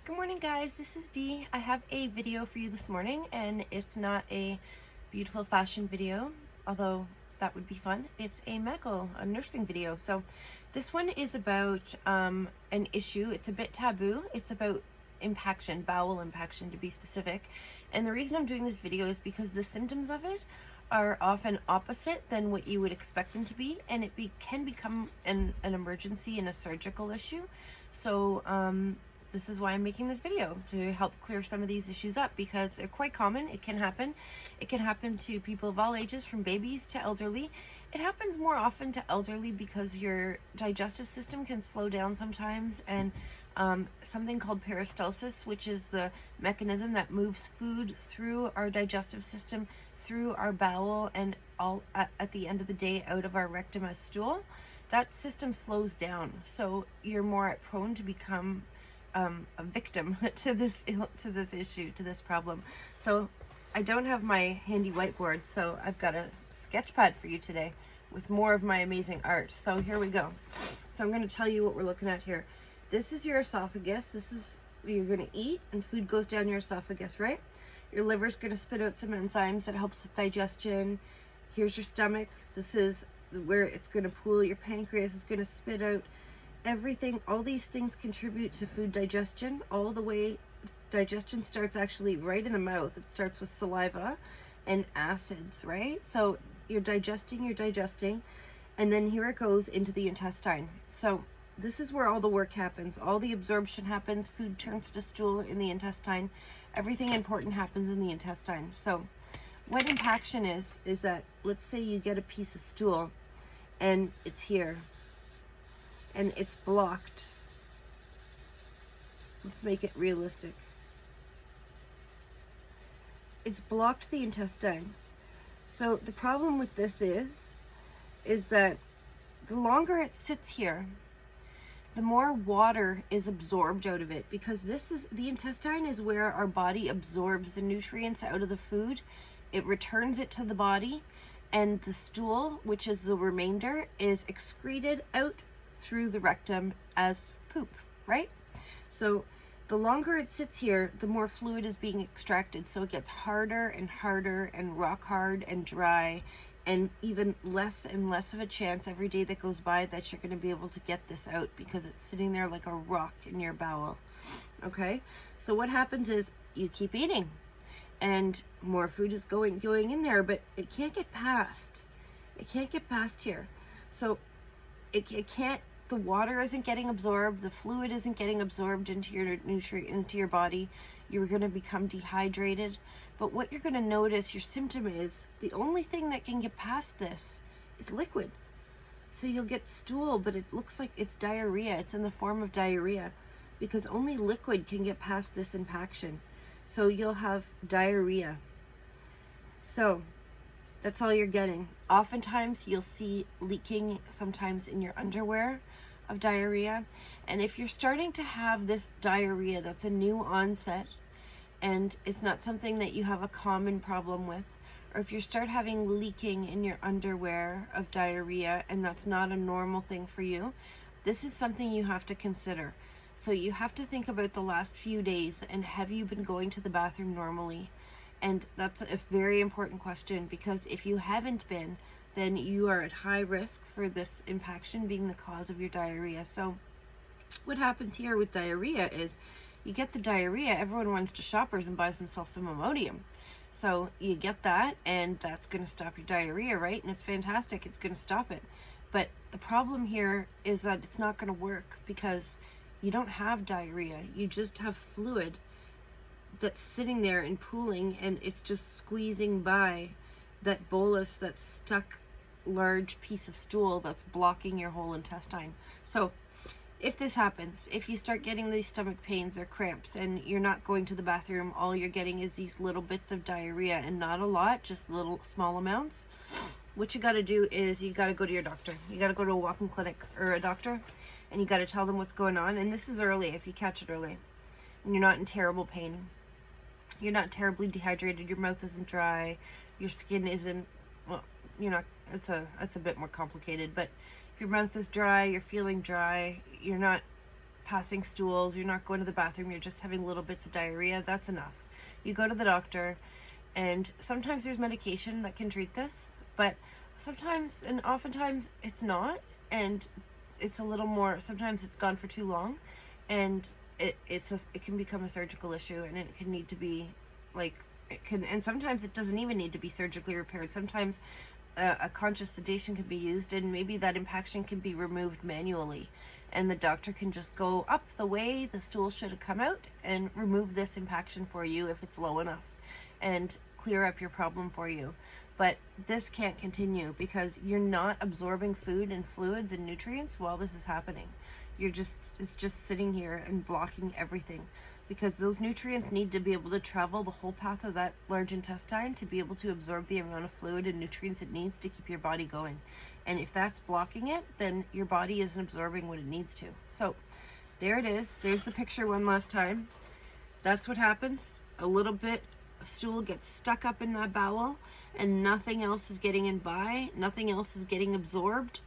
Good morning, guys. This is Dee. I have a video for you this morning, and it's not a beautiful fashion video, although that would be fun. It's a nursing video. So this one is about an issue. It's a bit taboo. It's about impaction, bowel impaction to be specific. And the reason I'm doing this video is because the symptoms of it are often opposite than what you would expect them to be, and it can become an emergency and a surgical issue. So this is why I'm making this video, to help clear some of these issues up, because they're quite common. It can happen. It can happen to people of all ages, from babies to elderly. It happens more often to elderly because your digestive system can slow down sometimes, and something called peristalsis, which is the mechanism that moves food through our digestive system, through our bowel, and all at the end of the day out of our rectum as stool. That system slows down, so you're more prone to become a victim to this issue, to this problem. So I don't have my handy whiteboard, so I've got a sketch pad for you today with more of my amazing art. So here we go. So I'm going to tell you what we're looking at here. This is your esophagus. This is where you're going to eat, and food goes down your esophagus, right? Your liver's going to spit out some enzymes that helps with digestion. Here's your stomach. This is where it's going to pool. Your pancreas is going to spit out everything. All these things contribute to food digestion. All the way, digestion starts actually right in the mouth. It starts with saliva and acids, right? So you're digesting, and then here it goes into the intestine. So this is where all the work happens. All the absorption happens. Food turns to stool in the intestine. Everything important happens in the intestine. So what impaction is that, let's say you get a piece of stool and it's here and it's blocked. Let's make it realistic. It's blocked the intestine. So the problem with this is that the longer it sits here, the more water is absorbed out of it, because the intestine is where our body absorbs the nutrients out of the food. It returns it to the body, and the stool, which is the remainder, is excreted out through the rectum as poop, right? So the longer it sits here, the more fluid is being extracted. So it gets harder and harder and rock hard and dry, and even less and less of a chance every day that goes by that you're going to be able to get this out, because it's sitting there like a rock in your bowel. Okay, so what happens is you keep eating and more food is going in there, but it can't get past. It can't get past here. So it can't, the water isn't getting absorbed, the fluid isn't getting absorbed into your body. You're going to become dehydrated. But what you're going to notice, your symptom is, the only thing that can get past this is liquid. So you'll get stool, but it looks like it's diarrhea. It's in the form of diarrhea, because only liquid can get past this impaction. So you'll have diarrhea. So that's all you're getting. Oftentimes you'll see leaking, sometimes in your underwear, of diarrhea. And if you're starting to have this diarrhea that's a new onset, and it's not something that you have a common problem with, or if you start having leaking in your underwear of diarrhea and that's not a normal thing for you, this is something you have to consider. So you have to think about the last few days, and have you been going to the bathroom normally? And that's a very important question, because if you haven't been, then you are at high risk for this impaction being the cause of your diarrhea. So what happens here with diarrhea is, you get the diarrhea, everyone runs to Shoppers and buys themselves some Imodium. So you get that, and that's going to stop your diarrhea, right? And it's fantastic. It's going to stop it. But the problem here is that it's not going to work, because you don't have diarrhea. You just have fluid that's sitting there and pooling, and it's just squeezing by that bolus, that stuck large piece of stool that's blocking your whole intestine. So if this happens, if you start getting these stomach pains or cramps and you're not going to the bathroom, all you're getting is these little bits of diarrhea, and not a lot, just little small amounts, what you got to do is you got to go to your doctor. You got to go to a walk-in clinic or a doctor, and you got to tell them what's going on. And this is early, if you catch it early and you're not in terrible pain, you're not terribly dehydrated, your mouth isn't dry, your skin isn't, well, you're not, it's a bit more complicated, but if your mouth is dry, you're feeling dry, you're not passing stools, you're not going to the bathroom, you're just having little bits of diarrhea, that's enough. You go to the doctor, and sometimes there's medication that can treat this, but sometimes and oftentimes it's not, and it's a little more, sometimes it's gone for too long, and it can become a surgical issue, and it can need to be like, and sometimes it doesn't even need to be surgically repaired. Sometimes a conscious sedation can be used, and maybe that impaction can be removed manually, and the doctor can just go up the way the stool should have come out and remove this impaction for you if it's low enough, and clear up your problem for you. But this can't continue because you're not absorbing food and fluids and nutrients while this is happening. It's just sitting here and blocking everything, because those nutrients need to be able to travel the whole path of that large intestine to be able to absorb the amount of fluid and nutrients it needs to keep your body going. And if that's blocking it, then your body isn't absorbing what it needs to. So there it is. There's the picture one last time. That's what happens. A little bit of stool gets stuck up in that bowel, and nothing else is getting in by, nothing else is getting absorbed.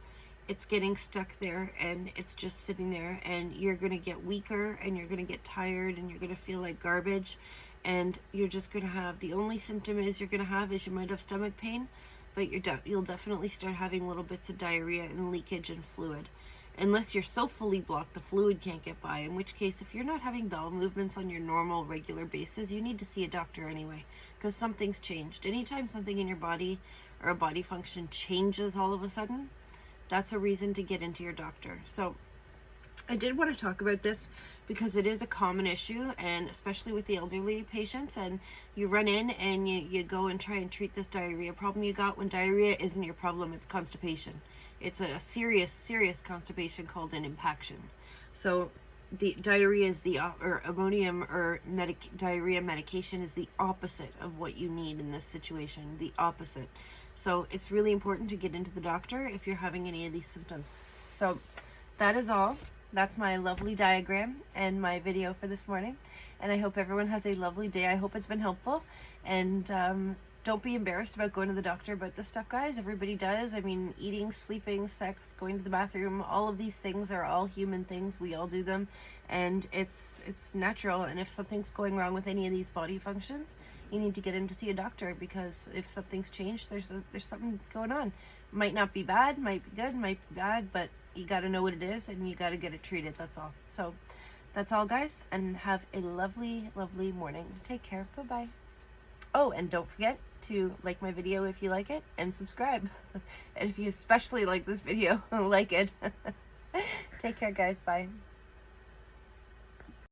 It's getting stuck there, and it's just sitting there, and you're going to get weaker, and you're going to get tired, and you're going to feel like garbage, and you're just going to have, the only symptom is you're going to have is you might have stomach pain, but you'll definitely start having little bits of diarrhea and leakage and fluid, unless you're so fully blocked the fluid can't get by, in which case if you're not having bowel movements on your normal regular basis, you need to see a doctor anyway, because something's changed. Anytime something in your body or a body function changes all of a sudden, that's a reason to get into your doctor. So I did want to talk about this because it is a common issue, and especially with the elderly patients, and you run in and you go and try and treat this diarrhea problem you got, when diarrhea isn't your problem, it's constipation. It's a serious constipation called an impaction. So the diarrhea is or ammonium or diarrhea medication is the opposite of what you need in this situation, the opposite. So it's really important to get into the doctor if you're having any of these symptoms. So that is all. That's my lovely diagram and my video for this morning. And I hope everyone has a lovely day. I hope it's been helpful. And don't be embarrassed about going to the doctor about this stuff, guys. Everybody does. I mean, eating, sleeping, sex, going to the bathroom, all of these things are all human things. We all do them. And it's natural. And if something's going wrong with any of these body functions, you need to get in to see a doctor, because if something's changed, there's something going on. Might not be bad, might be good, might be bad, but you got to know what it is, and you got to get it treated. That's all. So that's all, guys, and have a lovely morning. Take care. Bye-bye. Oh, and don't forget to like my video if you like it, and subscribe. And if you especially like this video, like it. Take care, guys. Bye.